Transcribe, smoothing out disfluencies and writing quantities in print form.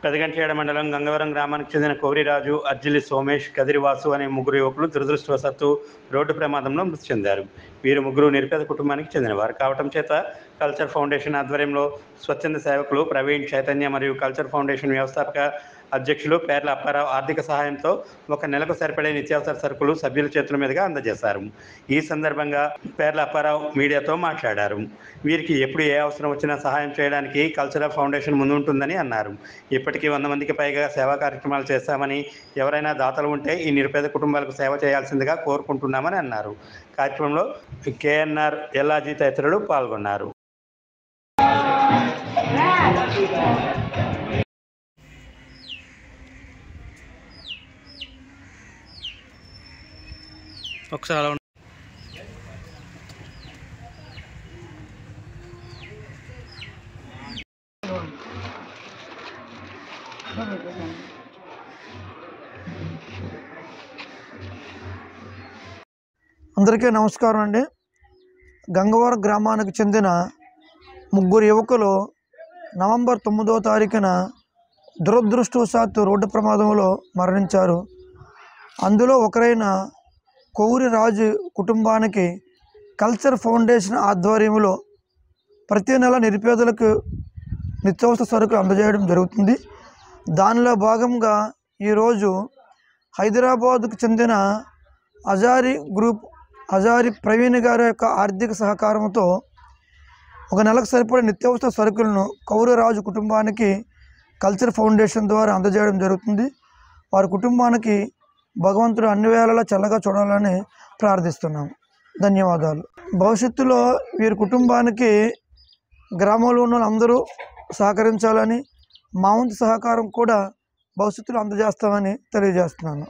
పెదగంట్యాడ మండలం గంగవరం గ్రామానికి చెందిన కోరిరాజు, అర్జిలి సోమేష్, కదిరివాసు అనే ముగ్గురు యువకులు దురదృష్టవశాత్తు రోడ్డు ప్రమాదంలో మృతి చెందారు. వీరు ముగ్గురు నిరుపేద కుటుంబానికి చెందినవారు కావటం చేత కల్చర్ ఫౌండేషన్ ఆధ్వర్యంలో స్వచ్ఛంద సేవకులు ప్రవీణ్, చైతన్య మరియు కల్చర్ ఫౌండేషన్ వ్యవస్థాపక అధ్యక్షులు పేర్ల అప్పారావు ఆర్థిక సహాయంతో ఒక నెలకు సరిపడే నిత్యావసర సరుకులు సభ్యుల చేతుల మీదుగా అందజేశారు. ఈ సందర్భంగా పేర్ల అప్పారావు మీడియాతో మాట్లాడారు. వీరికి ఎప్పుడు ఏ అవసరం వచ్చినా సహాయం చేయడానికి కల్చరల్ ఫౌండేషన్ ముందుంటుందని అన్నారు. ఇప్పటికీ 100 మందికి పైగా సేవా కార్యక్రమాలు చేశామని, ఎవరైనా దాతలు ఉంటే ఈ నిరుపేద కుటుంబాలకు సేవ చేయాల్సిందిగా కోరుకుంటున్నామని అన్నారు. కార్యక్రమంలో కేఎన్ఆర్, ఎల్లాజీ తదితరులు పాల్గొన్నారు. ఒకసారి అందరికీ నమస్కారం అండి. గంగవరం గ్రామానికి చెందిన ముగ్గురు యువకులు నవంబర్ 9వ తారీఖున దురదృష్టవశాత్తు రోడ్డు ప్రమాదంలో మరణించారు. అందులో ఒకరైన కోరిరాజు కుటుంబానికి కల్చర్ ఫౌండేషన్ ఆధ్వర్యంలో ప్రతి నెల నిరుపేదలకు నిత్యావసర సరుకులు అందజేయడం జరుగుతుంది. దానిలో భాగంగా ఈరోజు హైదరాబాద్కు చెందిన అజారి ప్రవీణ్ గారి యొక్క ఆర్థిక సహకారంతో ఒక నెలకు సరిపడే నిత్యావసర సరుకులను కోరిరాజు కుటుంబానికి కల్చర్ ఫౌండేషన్ ద్వారా అందజేయడం జరుగుతుంది. వారి కుటుంబానికి భగవంతుడు అన్ని వేళలా చల్లగా చూడాలని ప్రార్థిస్తున్నాము. ధన్యవాదాలు. భవిష్యత్తులో వీరి కుటుంబానికి గ్రామంలో ఉన్న అందరూ సహకరించాలని, మా వంతు సహకారం కూడా భవిష్యత్తులో అందజేస్తామని తెలియజేస్తున్నాను.